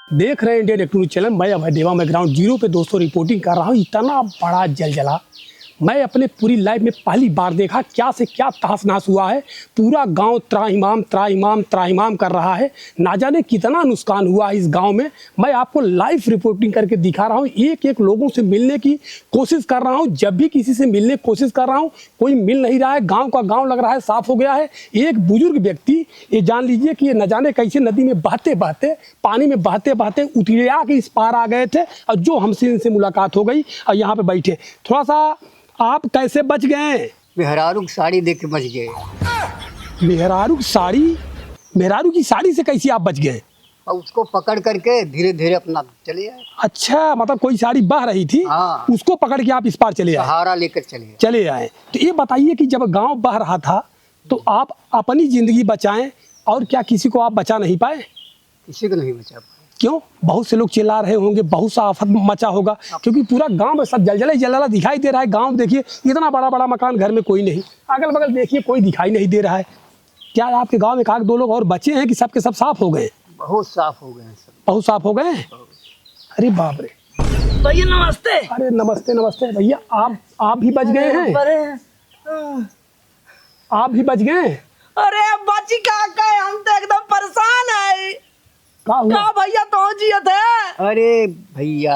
देख रहे हैं इंडियन न्यूज़ चैनल। मैं अभय देवा, मैं ग्राउंड जीरो पे दोस्तों रिपोर्टिंग कर रहा हूँ। इतना बड़ा जलजला मैं अपने पूरी लाइफ में पहली बार देखा। क्या से क्या तहस नहस हुआ है। पूरा गांव त्राहिमाम त्राहिमाम त्राहिमाम कर रहा है। ना जाने कितना नुकसान हुआ है इस गांव में। मैं आपको लाइव रिपोर्टिंग करके दिखा रहा हूँ। एक एक लोगों से मिलने की कोशिश कर रहा हूँ। जब भी किसी से मिलने की कोशिश कर रहा हूँ कोई मिल नहीं रहा है। गाँव का गाँव लग रहा है साफ हो गया है। एक बुजुर्ग व्यक्ति, ये जान लीजिए कि ये न जाने कैसे नदी में बहते बहते, पानी में बहते बहते उतरिया के इस पार आ गए थे। और जो हमसे इनसे मुलाकात हो गई और यहाँ पे बैठे। थोड़ा सा आप कैसे बच गए? मेहरारू की साड़ी देख के बच गए। मेहरारू की साड़ी? मेहरारू की साड़ी से कैसे आप बच गए? और उसको पकड़ करके धीरे धीरे अपना चले आए। अच्छा, मतलब कोई साड़ी बह रही थी, हाँ। उसको पकड़ के आप इस पार चले आए? सहारा लेकर चले चले आए। तो ये बताइए कि जब गांव बह रहा था तो आप अपनी जिंदगी बचाएं और क्या किसी को आप बचा नहीं पाए? किसी को नहीं बचा पाए। क्यों? बहुत से लोग चिल्ला रहे होंगे, बहुत सा आफत मचा होगा, क्योंकि पूरा गांव में सब जलजला जलजला दिखाई दे रहा है। गांव देखिए, इतना बड़ा बड़ा मकान, घर में कोई नहीं, अगल बगल देखिए कोई दिखाई नहीं दे रहा है। क्या आपके गांव में एक दो लोग और बचे हैं कि सबके सब साफ हो गए? बहुत साफ हो गए हैं सब। बहुत साफ हो गए? अरे बाप रे। भैया नमस्ते। अरे नमस्ते नमस्ते भैया, आप भी बच गए हैं? आप भी बच गए? अरे बची का गए, हम तो एकदम परेशान है। क्या हुआ? का भैया तो जिए थे? अरे भैया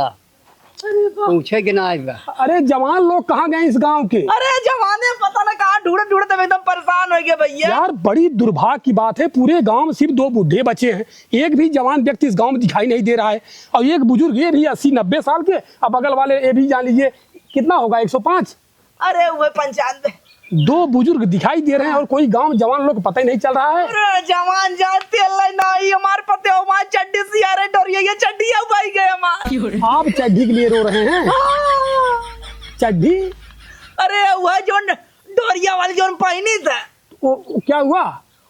पूछे कि ना आएगा। अरे जवान लोग कहाँ गए इस गांव के? अरे जवाने पता ना कहाँ ढूंढे ढूंढते हम एकदम परेशान हो गए भैया। यार बड़ी दुर्भाग्य की बात है, पूरे गांव में सिर्फ 2 बूढ़े बचे हैं। एक भी जवान व्यक्ति इस गांव में दिखाई नहीं दे रहा है। और एक बुजुर्ग, ये भी 80-90 साल के। अब बगल वाले ये भी जान लीजिए कितना होगा, 105। अरे वो 95। 2 बुजुर्ग दिखाई दे रहे हैं और कोई गांव जवान लोग पता ही नहीं चल रहा है। अरे जवान जानते नहीं, हमारे पते हो, हमारे चड्डी सी आ रहे डोरिया, ये चड्डी अब भाई गए हमारे। आप चड्डी के लिए रो रहे हैं? चड्डी? अरे वह जो डोरिया वाली जो पहनी था वो क्या हुआ?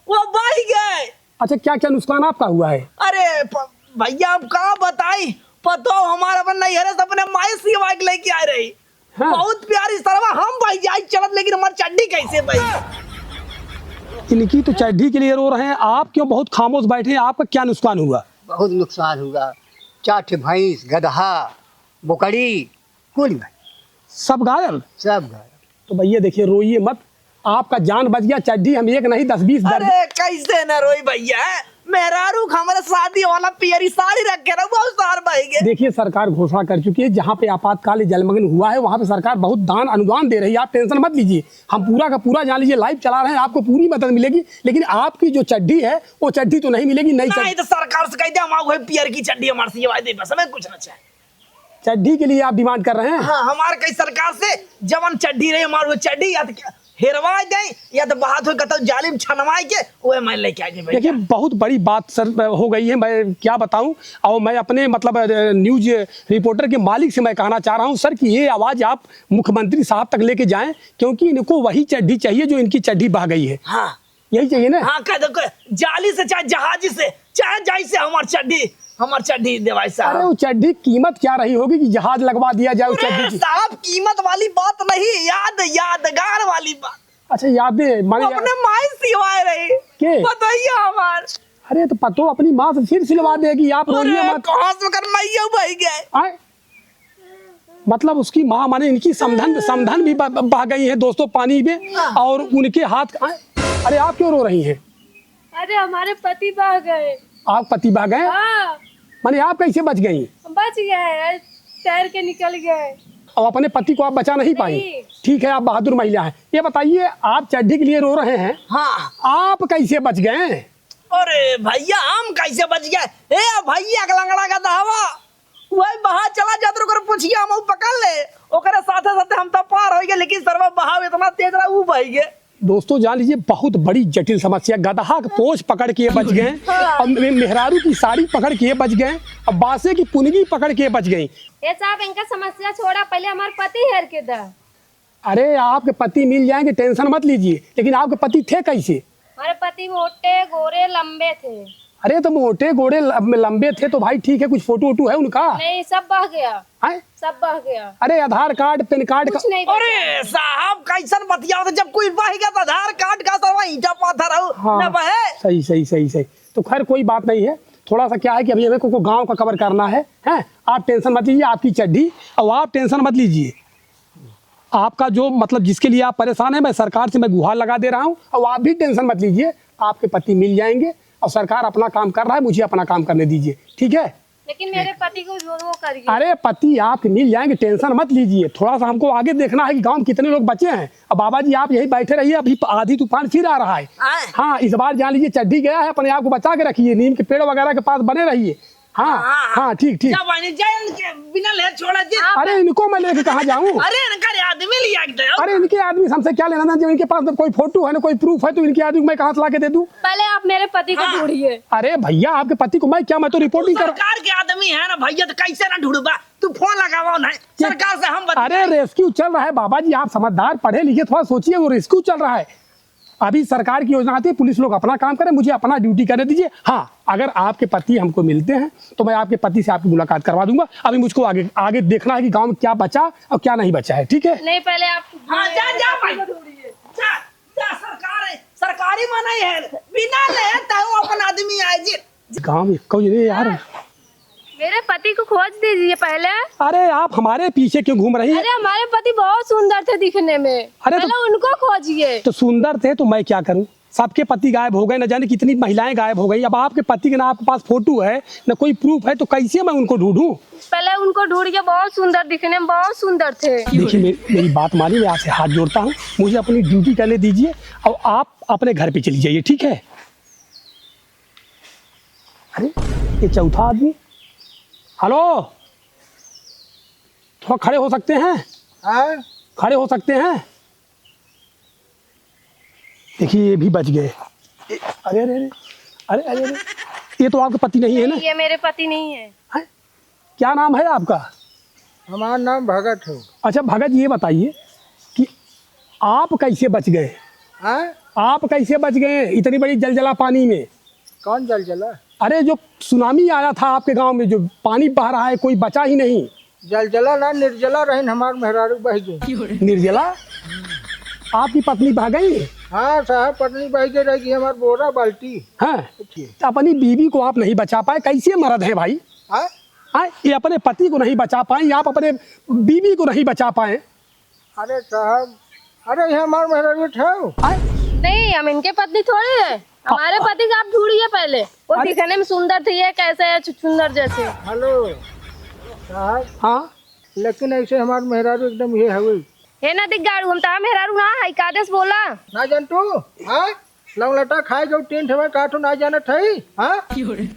वो भाई गए। अच्छा, क्या क्या नुकसान आपका हुआ है? अरे भैया अब कहाँ बताई, पतो हमारा अपन नहीं है, अपने माई सी बाइक लेके आ रही। हाँ। बहुत प्यारी सरवा, हम भाई जाए चलत, लेकिन हमारी चड्डी कैसे भाई? इनकी तो चड्डी के लिए रो रहे हैं, आप क्यों बहुत खामोश बैठे हैं? आपका क्या नुकसान हुआ? बहुत नुकसान हुआ। 4 ठे भैंस, गधा, बोकड़ी, कुल भाई सब घायल? सब घायल। तो भैया देखिए, रोइए मत, आपका जान बच गया। चड्डी हम एक नहीं 10-20 अरे कैसे न रोई भैया, मेहरारू हमारे शादी वाला पियरी साड़ी रख के रखो, सार भाई गए। देखिए, सरकार घोषणा कर चुकी है, जहाँ पे आपातकाल जलमग्न हुआ है वहाँ पे सरकार बहुत दान अनुदान दे रही है। आप टेंशन मत लीजिए, हम पूरा का पूरा जान लीजिए लाइव चला रहे हैं, आपको पूरी मदद मिलेगी। लेकिन आपकी जो चड्डी है वो चड्डी तो नहीं मिलेगी। नहीं तो सरकार से कह दे हम वही पियर की चड्डी हमारे से दे, बस हमें कुछ ना चाहिए। चड्डी के लिए आप डिमांड कर रहे हैं? हाँ, हमारे कई सरकार से जवन चड्डी रही हमारे वो चड्डी या तो हेरवा दे या तो बात हो कतो जालिम छनवाई के वो मैं लेके आ जाए। देखिए, बहुत बड़ी बात सर हो गई है, मैं क्या बताऊं। और मैं अपने मतलब न्यूज रिपोर्टर के मालिक से मैं कहना चाह रहा हूं सर कि ये आवाज़ आप मुख्यमंत्री साहब तक लेके जाएं, क्योंकि इनको वही चड्डी चाहिए जो इनकी चड्डी बह गई है। हाँ यही चाहिए ना? हाँ, कह दो जाली से चाहे जहाजी से चाहे जाई से हमार चड्डी देवाई साहब। अरे वो चड्डी कीमत क्या रही होगी कि जहाज लगवा दिया जाए उस चड्डी की? साहब कीमत वाली बात नहीं, यादगार वाली बात। अच्छा, यादें माने अपने माई सिवाय रही के? बताइए हमार। अरे तो पतो अपनी माँ से फिर सिलवा देगी, आप रोइए मत। कहाँ से कर मैया भाई गए? आए? मतलब उसकी माँ माने इनकी समधन भी बह गई है दोस्तों पानी में, और उनके हाथ अरे आप क्यों रो रही हैं? अरे हमारे पति बह गए। आप पति बह गए? हाँ, माने आप कैसे बच गई? बच गए, तैर के निकल गए। और अपने पति को आप बचा नहीं पाई? नहीं। ठीक है, आप बहादुर महिला हैं। ये बताइए, आप चड्डी के लिए रो रहे हैं, हाँ। आप कैसे बच गए? अरे भैया हम कैसे बच गए? ए भैया का लंगड़ा का दावा वही बाहर चला जाते ओकर पूछिया हम पकड़ ले, ओकरे साथे साथे हम तो पार हो गए, लेकिन सर्व बहाव इतना तेज रहा वो बह गए। दोस्तों जान लीजिए, बहुत बड़ी जटिल समस्या। गदहा का पोछ पकड़ के बच गए, और मेहरारू की साड़ी पकड़ के बच गए, और बासे की पुनगी पकड़ के बच गई। ये साहब इनका समस्या छोड़ा, पहले हमारे पति हेर के दा। अरे आपके पति मिल जाएंगे, टेंशन मत लीजिए। लेकिन आपके पति थे कैसे? हमारे पति मोटे गोरे लंबे थे। अरे तो मोटे गोरे लंबे थे तो भाई ठीक है, कुछ फोटो वोटो है उनका? नहीं, सब बह गया। है? सब बह गया। अरे आधार कार्ड पैन कार्ड कुछ नहीं बचा। अरे साहब कैसन बतिया, तो जब कोई बह गया तो आधार कार्ड का सब ईटा पाथर हो हाँ, न बहे। सही सही सही सही। तो खैर कोई बात नहीं है। थोड़ा सा क्या है कि अभी हमें को गांव का कवर करना है, हैं? आप टेंशन मत लीजिए, आपकी चड्ढी और आप टेंशन मत लीजिए। आपका जो मतलब जिसके लिए आप परेशान हैं, मैं सरकार से मैं गुहार लगा दे रहा हूँ, और आप भी टेंशन मत लीजिए, आपके पति मिल जाएंगे और सरकार अपना काम कर रहा है, मुझे अपना काम करने दीजिए, ठीक है? लेकिन मेरे पति को जो वो करिए। अरे पति आपके मिल जाएंगे, टेंशन मत लीजिए। थोड़ा सा हमको आगे देखना है कि गांव में कितने लोग बचे हैं। अब बाबा जी आप यही बैठे रहिए, अभी आधी तूफान फिर आ रहा है। हाँ, इस बार जान लीजिए चड्ढी गया है, अपने आप को बचा के रखिए, नीम के पेड़ वगैरह के पास बने रहिए। हाँ हाँ, ठीक ठीक। जा बहनी जा, इनके बिना ले छोड़ा जी। अरे इनको मैं लेके कहाँ जाऊँ? अरे इनका आदमी लिया के दो। अरे इनके आदमी हमसे क्या लेना था? जब इनके पास कोई फोटो है ना कोई प्रूफ है, तो इनके आदमी को मैं कहाँ से ला के दे दूँ? पहले आप मेरे पति को ढूंढिए। अरे भैया आपके पति को मैं क्या, मैं तो रिपोर्टिंग कर। सरकार के आदमी है ना भैया, तो कैसे ना ढूंढबा? तू फोन लगाओ ना सरकार से, हम बता। अरे रेस्क्यू चल रहा है बाबा जी, आप समझदार पढ़े लिखे, थोड़ा सोचिए, वो रेस्क्यू चल रहा है। अभी सरकार की योजना आती है, पुलिस लोग अपना काम करें, मुझे अपना ड्यूटी करने दीजिए। हाँ, अगर आपके पति हमको मिलते हैं तो मैं आपके पति से आपकी मुलाकात करवा दूंगा। अभी मुझको आगे आगे देखना है कि गांव में क्या बचा और क्या नहीं बचा है, ठीक है? नहीं, पहले आप हाँ जा जा भाई, जा जा, सरकार है, सरकारी मनाई है, बिना ले तो अपन आदमी आए जी। गांव में कोई नहीं यार। मेरे पति को खोज दीजिए पहले। अरे आप हमारे पीछे क्यों घूम रही है? अरे हमारे पति बहुत सुंदर थे दिखने में। अरे पहले उनको खोजिए। तो सुंदर थे तो मैं क्या करूं? सबके पति गायब हो गए, न जाने कितनी महिलाएं गायब हो गई। अब आपके पति के ना आपके पास फोटो है न कोई प्रूफ है, तो कैसे मैं उनको ढूंढूं? पहले उनको ढूंढिए, बहुत सुंदर दिखने में बहुत सुंदर थे। देखिए मेरी बात मानिए, मैं आपसे हाथ जोड़ता हूँ, मुझे अपनी ड्यूटी करने दीजिए और आप अपने घर पे चली जाइए, ठीक है? अरे ये चौथा आदमी, हेलो, थोड़ा खड़े हो सकते हैं? खड़े हो सकते हैं? देखिए ये भी बच गए। अरे अरे अरे अरे अरे अरे, ये तो आपके पति नहीं है ना? ये मेरे पति नहीं है। हैं? क्या नाम है आपका? हमारा नाम भगत है। अच्छा भगत, ये बताइए कि आप कैसे बच गए? आप कैसे बच गए इतनी बड़ी जलजला पानी में? कौन जल जला? अरे जो सुनामी आया था आपके गांव में, जो पानी बह रहा है, कोई बचा ही नहीं। जल जला ना, निर्जला रही हमार मेहरारू बह गई। निर्जला? आपकी पत्नी बह गई? हाँ साहब, पत्नी बह गई रहेगी, हमार बोरा बाल्टी। हाँ, तो अपनी बीवी को आप नहीं बचा पाए, कैसे मर्द है भाई? हाँ, ये अपने पति को नहीं बचा पाए, आप अपने बीवी को नहीं बचा पाए। अरे साहब, अरे ये हमार मेहरारू था। नहीं, हम इनके पत्नी थोड़ी है। हमारे पति का आप ढूंढिए पहले। वो दिखने में सुंदर थी, ये कैसे है सुंदर जैसे? हेलो साहब। हाँ, लेकिन ऐसे हमार मेहरारू एकदम ये है। हे ना दिख गाड़ू, हम ता मेहरारू ना है, कादेश बोला ना जान तू? हाँ, लौंगलटा खाए जो टेंट हमें काटू ना जाना थी। हाँ,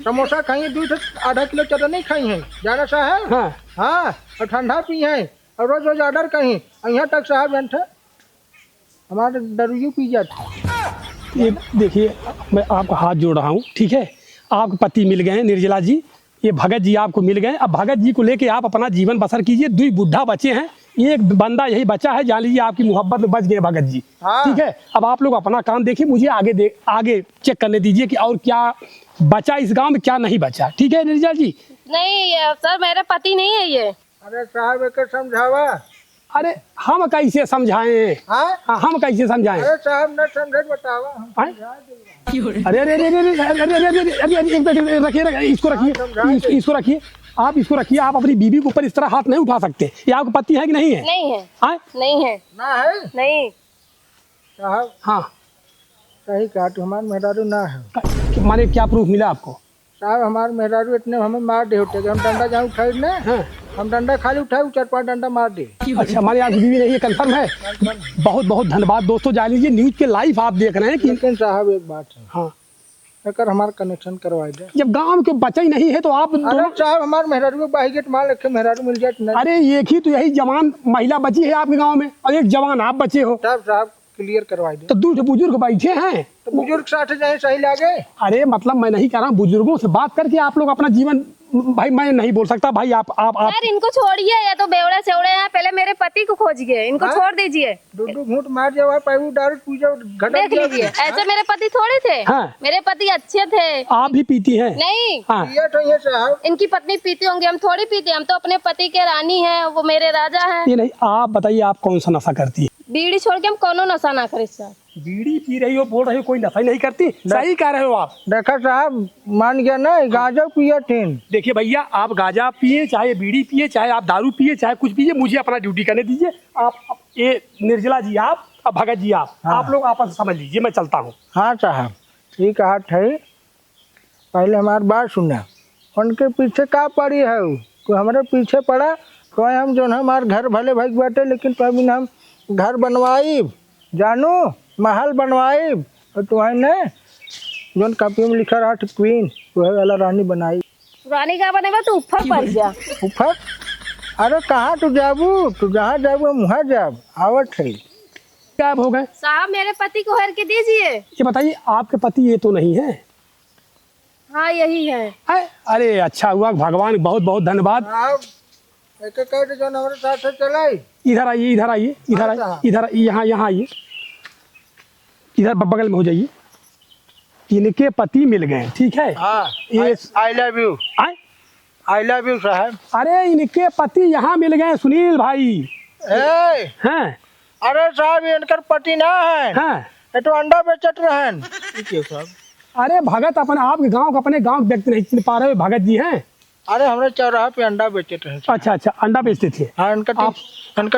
समोसा खाइए, 2 आधा किलो चटनी खाई है, जाना साहब? हाँ, हाँ, और ठंडा पी है, और रोज रोज ऑर्डर कहीं यहाँ तक साहब जानते हमारे दरुयू पी जाते। ये देखिए मैं आपका हाथ जोड़ रहा हूँ, ठीक है? आपके पति मिल गए हैं निर्जला जी, ये भगत जी आपको मिल गए। अब भगत जी को लेके आप अपना जीवन बसर कीजिए। 2 बुढ़ा बचे हैं, एक बंदा यही बचा है, जान लीजिए आपकी मोहब्बत में बच गए भगत जी। हाँ। ठीक है, अब आप लोग अपना काम देखिए, मुझे आगे चेक करने दीजिए कि और क्या बचा इस गांव में, क्या नहीं बचा। ठीक है निर्जला जी? नहीं सर, मेरे पति नहीं है ये। अरे साहब एक समझावा। अरे हम कैसे समझाएं? हाँ, हम कैसे समझाएं? अरे साहब न समझे बतावा। अरे अरे अरे अरे अरे अरे अरे अरे एक मिनट रखिए, इसको रखिए, इसको रखिए, आप इसको रखिए। आप अपनी बीवी के ऊपर इस तरह हाथ नहीं उठा सकते। ये आपका पति है कि नहीं है? नहीं है। हाँ? नहीं है। ना है नहीं साहब। हाँ, सही कहा, तो हमारे मेहरारू ना है। माने क्या प्रूफ मिला आपको? साहब हमारे मेहरारू इतने हमें मार दे होते, हम डंडा जाऊँ उठाए ना। हाँ। हम डंडा खाली उठाए, 4-5 डंडा मार दे। अच्छा, माने आपकी बीवी नहीं है, कंफर्म है? बहुत बहुत धन्यवाद दोस्तों। जान लीजिए न्यूज के लाइव आप देख रहे हैं कि लेकिन साहब एक बात है, हाँ, अगर हमारा कनेक्शन करवाई दे। जब गांव के बचा ही नहीं है तो आप अरे साहब हमारे मेहरारू बाईगेट मार रखे, मेहरारू मिल जाए नहीं। अरे एक ही तो यही जवान महिला बची है आपके गांव में, और एक जवान आप बचे हो, साहब क्लियर करवाई दे। तो 2 बुजुर्ग बैठे हैं, तो बुजुर्ग साथ जाए सही लागे। अरे मतलब मैं नहीं कह रहा हूँ, बुजुर्गों से बात करके आप लोग अपना जीवन, भाई मैं नहीं बोल सकता भाई, आप सर इनको छोड़िए, ये तो बेवड़े सेवड़े हैं। पहले मेरे पति को खोजिए, इनको हाँ? छोड़ दीजिए। 2 घूंट मार जाओ, पैरू दारू पूजा देख लीजिए, ऐसे मेरे पति थोड़े थे। हाँ। मेरे पति अच्छे थे। आप भी पीती हैं? नहीं, हाँ, ये तो ये साहब इनकी पत्नी पीती होंगी, हम थोड़ी पीते। हम तो अपने पति के रानी हैं, वो मेरे राजा हैं। ये नहीं, आप बताइए आप कौन सा नशा करती है? बीड़ी छोड़ के हम कोनो नशा ना करें सर। बीड़ी पी रही हो, बोल रही हो कोई नशा ही नहीं करती, सही कह रहे हो आप। देखा साहब मान गया ना, गांजा पिया टीन। देखिए भैया, आप गांजा पिए चाहे बीड़ी पिए चाहे आप दारू पिए चाहे कुछ पिए, मुझे अपना ड्यूटी करने दीजिए। आप ये निर्जला जी आप और भगत जी आप लोग आपस में समझ लीजिए, मैं चलता हूँ। हाँ साहब ठीक है, पहले हमारी बात सुना। उनके पीछे का पड़ी है कोई हमारे पीछे पड़ा, कोई हम जो हमारे घर भले भग बैठे, लेकिन तो अभी हम घर बनवाई जानू, महल बनवाई, और तुम्हें ने जो कॉपी में लिखा रहा क्वीन, वह वाला रानी बनाई। रानी का बनेगा तो ऊपर पड़ जा। ऊपर? अरे कहाँ तू जाबू, तू जहाँ जाबू हम वहाँ जाब, आवत है। गायब हो गए साहब मेरे पति को हर के दीजिए। ये बताइए, आपके पति ये तो नहीं है? हाँ यही है। अरे अच्छा हुआ, भगवान बहुत बहुत धन्यवाद। जो हमारे साथ चलाई। इधर आइए, इधर आइए, इधर आइए, इधर यहाँ यहाँ आइए, इधर बगल में हो जाइए। इनके पति मिल गए, ठीक है? ये I love you, I love you साहब। अरे इनके पति यहाँ मिल गए सुनील भाई। हैं? अरे साहब इनकर पति ना है, हैं? ये तो अंडा बेचत रहन। साहब अरे भगत, अपने आपके गांव, अपने गांव व्यक्ति नहीं चिन्ह पा रहे हो, भगत जी हैं? अरे हमारे चौराहे पे अंडा बेचते रहे। अच्छा अच्छा, अंडा बेचते थे? हाँ, इनका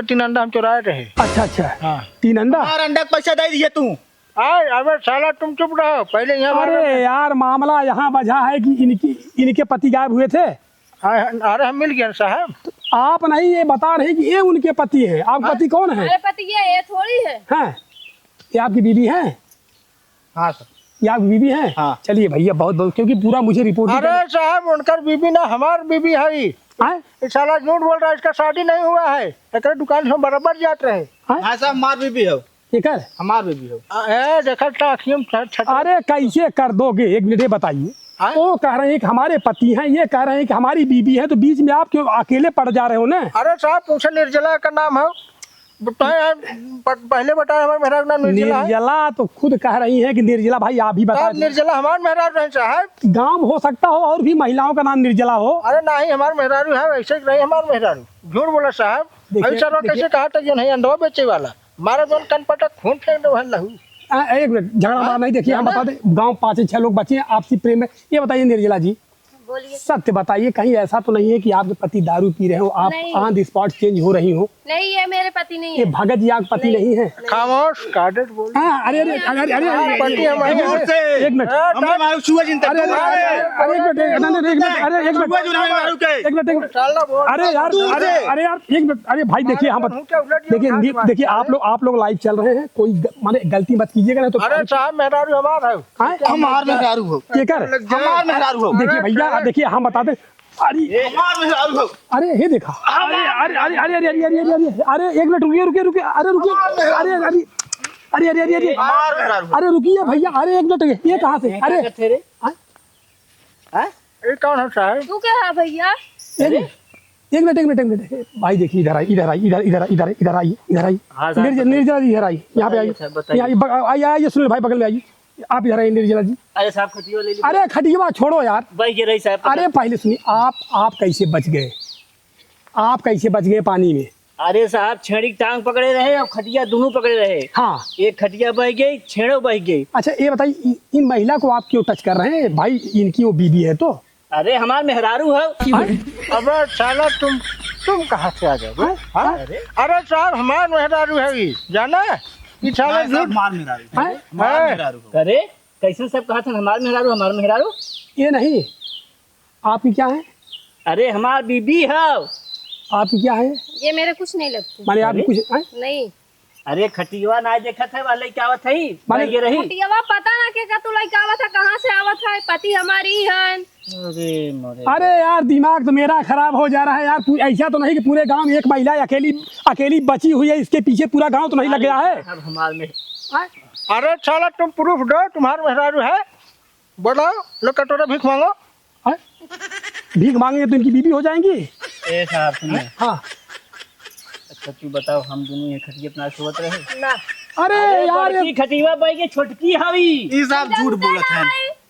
3 अंडा हम चुराए रहे। अच्छा अच्छा, हाँ। 3 अंडा? अंडा पैसा दे दिए तू। अबे साला तुम चुप रहो पहले यहाँ। अरे यार, मामला यहाँ बजा है कि इनके पति गायब हुए थे। अरे हम मिल गए साहब। तो आप नहीं ये बता रहे कि ये उनके पति है। आपका पति कौन है? मेरे पति ये थोड़ी है। हैं? ये आपकी बीवी है? हाँ सर। ये आपकी बीवी है? हाँ। चलिए भैया, बहुत बहुत, क्योंकि पूरा मुझे रिपोर्ट। अरे साहब उनकर बीबी ना हमार बीबी है। ये साला झूठ बोल रहा है, इसका शादी नहीं हुआ है। एक दुकान से बराबर जाते रहे। हाँ साहब, हमार बीबी हो। ठीक है, हमार बीबी हो। देखा अरे कैसे कर दोगे? एक मिनट ये बताइए। वो कह रहे हैं कि हमारे पति हैं, ये कह रहे हैं कि हमारी बीबी है, तो बीच में आप क्यों अकेले पड़ जा रहे हो ना? अरे साहब पूछे निर्जला का नाम है, पहले बताया हमारे मेहराज नाम निर्जला है। निर्जला तो खुद कह रही है कि निर्जला, भाई आप ही बता। निर्जला हमारे मेहराज है साहब। गांव हो सकता हो और भी महिलाओं का नाम निर्जला हो। अरे नहीं, हमारे मेहरारू है, वैसे नहीं हमारे मेहरारू। झूठ बोला साहब। ऐसा कैसे कहा था जो नहीं अंडा बेचे वाला, हमारा जो कनपटा खून फेंक दो लहू। एक मिनट, झगड़ा मार नहीं। देखिए हम बता दें, गांव 5-6 लोग बचे हैं आपसी प्रेम में। ये बताइए निर्जला जी, बोलिए। सत्य बताइए, कहीं ऐसा तो नहीं है कि आपके पति दारू पी रहे हो, आप ऑन द स्पॉट चेंज हो रही हो? नहीं, ये मेरे पति नहीं ये है। भगत जी आपके पति नहीं है? खामोश काडेट बोल। अरे अरे अरे अरे पति हमारे एक मिनट, अरे एक मिनट, अरे यार एक मिनट, अरे भाई देखिए, हम देखिए आप लोग लाइव चल रहे हैं, कोई माने गलती मत कीजिएगा ना। तो अरे साहब मेहरारू हमारा है। हमार मेहरारू हो। ये कर, हमार मेहरारू हो। देखिए भैया, देखिए हम बता दें। हमार मेहरारू हो। अरे ये देखा, अरे अरे अरे अरे अरे अरे अरे अरे एक मिनट रुकिए, अरे रुकिए, अरे अरे अरे अरे अरे अरे हमार मेहरारू हो। अरे रुकिए भैया, अरे एक मिनट, ये कहाँ से? अरे ये कौन है साहब? तू क्या है भैया? एक मिनट भाई, देखिए इधर आइए, इधर आइए। निर्जला जी इधर आइए, यहाँ पे आइए, आइए सुनील भाई बगल में आइए। आप इधर आइए निर्जला जी। अरे साहब खटिया ले ली। अरे खटिया छोड़ो यार, भाई गिर रही साहब। अरे पहले सुनिए, आप कैसे बच गए? आप कैसे बच गए पानी में? अरे साहब छेड़ी टांग पकड़े रहे और खटिया दोनों पकड़े रहे। हाँ, एक खटिया बह गई, छेड़ो बह गई। अच्छा ये बताइए, इन महिला को आप क्यों टच कर रहे हैं भाई? इनकी वो बीबी है तो? अरे हमार मेहरारू है। अबे साला तुम कहाँ से आ गए? अरे साहब हमारे मेहरारू है ये, जाना ये साला झूठ। हमार मेहरारू। अरे कैसे सब कहा था हमार मेहरारू? ये नहीं, आपकी क्या है? अरे हमार बीबी है। आपकी क्या है? ये मेरे कुछ नहीं लगती। माने आप कुछ नहीं। अरे खटिया ना देखा था वाले क्या आवत है? माने ये रही। खटियावा पता ना के का तू लइका आवत है, कहां से आवत है? पति हमारी है। अरे मोरे। अरे यार, दिमाग तो मेरा खराब हो जा रहा है यार। ऐसा तो नहीं कि पूरे गांव में एक महिला अकेली बची हुई है, इसके पीछे पूरा गांव तो नहीं लग गया है? अब हमार में। अरे साला तुम प्रूफ दो, तुम्हारे मेहरारू है, बोलो लो कटोरा भीख मांगो। भीख मांगेंगे तो इनकी बीबी हो जाएंगी? ए साहब सुनिए। हाँ, अच्छा तू बताओ, हम दोनों ये खटिया अपना सोवत रहे ना। अरे यार, बड़की खटिया बाई के छोटकी हवी। ये साहब झूठ बोलत हैं।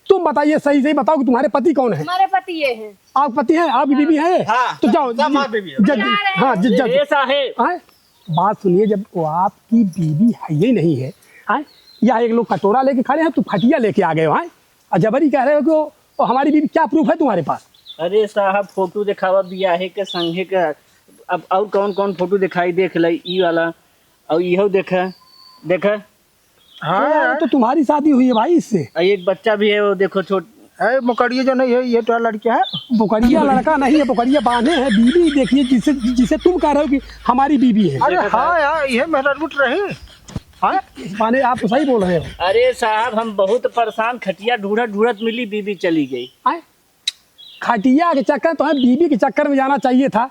तुम बताइए, सही बताओ कि तुम्हारे पति कौन है? हमारे पति ये हैं। आप पति हैं, आपकी बीबी है? हाँ। तो जाओ, हाँ ए साहेब बात सुनिए, जब वो आपकी बीबी है ही नहीं है, या एक लोग कटोरा लेके खड़े हैं, तू खटिया लेके आ गए वहाँ और जबरी कह रहे हो कि वो हमारी बीवी। क्या प्रूफ है तुम्हारे पास? अरे साहब फोटो दिखावा बियाहे के संगे का। अब और कौन कौन फोटो दिखाई देख ली ई वाला और इहो देखा देखा। हाँ तो यार, तो तुम्हारी शादी हुई है भाई इससे। और एक बच्चा भी है वो देखो छोट। है मुकड़िया जो नहीं है, ये तो लड़कियाँ है। बुकरिया लड़का नहीं है, बुकरिया बांधे हैं। बीवी देखिए जिसे जिसे तुम कह रहे हो कि हमारी बीवी है। अरे हाँ यार, ये मेरा रूट रही। हाँ इस बाने आप तो सही बोल रहे हो। अरे साहब हम बहुत परेशान, खटिया ढूंढत ढूंढत मिली, बीबी चली गई। आए? खटिया के चक्कर तो है, बीवी के चक्कर में जाना चाहिए था।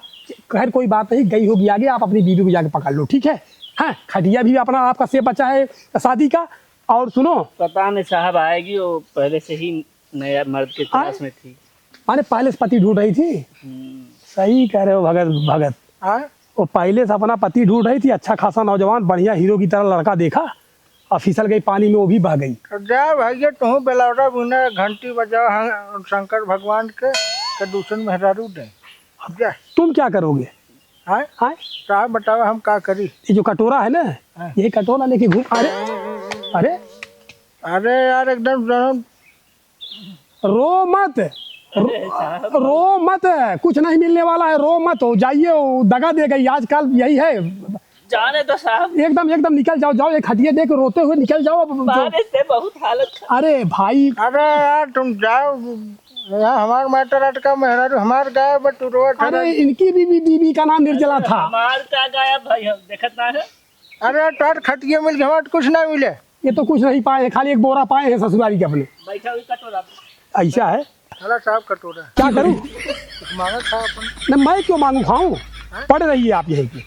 खैर कोई बात नहीं, गई होगी आगे, आप अपनी बीवी को जाके पकड़ लो, ठीक है। हाँ, खटिया भी अपना आपका सेब बचा है शादी का। और सुनो, पता नहीं साहब आएगी, वो पहले से ही नया मर्द के तलाश में थी। माने पहले से पति ढूंढ रही थी। सही कह रहे हो भगत भगत। हाँ वो पहले से अपना पति ढूंढ रही थी, अच्छा खासा नौजवान बढ़िया हीरो की तरह लड़का देखा और फिसल गई पानी में, वो भी बह गई। तो जा भैया, तू बेलौटा बुना घंटी बजाओ हाँ, शंकर भगवान के दूसरे मेहरारू दे। अब जा। तुम क्या करोगे? हाँ हाँ, साहब बताओ हम क्या करी। ये जो कटोरा है ना, ये कटोरा लेके घूम। अरे अरे अरे यार एकदम रो मत, रो मत, कुछ नहीं मिलने वाला है, रो मत। हो जाइए, वो दगा दे गई आजकल, यही है। जाने तो साहब, एकदम एकदम निकल जाओ, जाओ एक हटिया दे के रोते हुए निकल जाओ। बारिश से बहुत हालत खराब। अरे भाई, अरे यार तुम जाओ, यहाँ हमार मैटर अटका मेहरारू हमार गाय बट रोट। अरे इनकी बीवी का नाम निर्जला था। हमार का गायब भाई, हम देखत ना है। अरे टाट खटिया मिल गया, हमारे कुछ ना मिले। ये तो कुछ नहीं पाए हैं, खाली एक बोरा पाए हैं ससुराली के अपने। बैठा हुई कटोरा। ऐसा है, अरे साहब कटोरा क्या करूं? कुछ मांगा था अपन। न मैं क्यों मांगू, खाऊं? पड़ रही है आप यहीं की।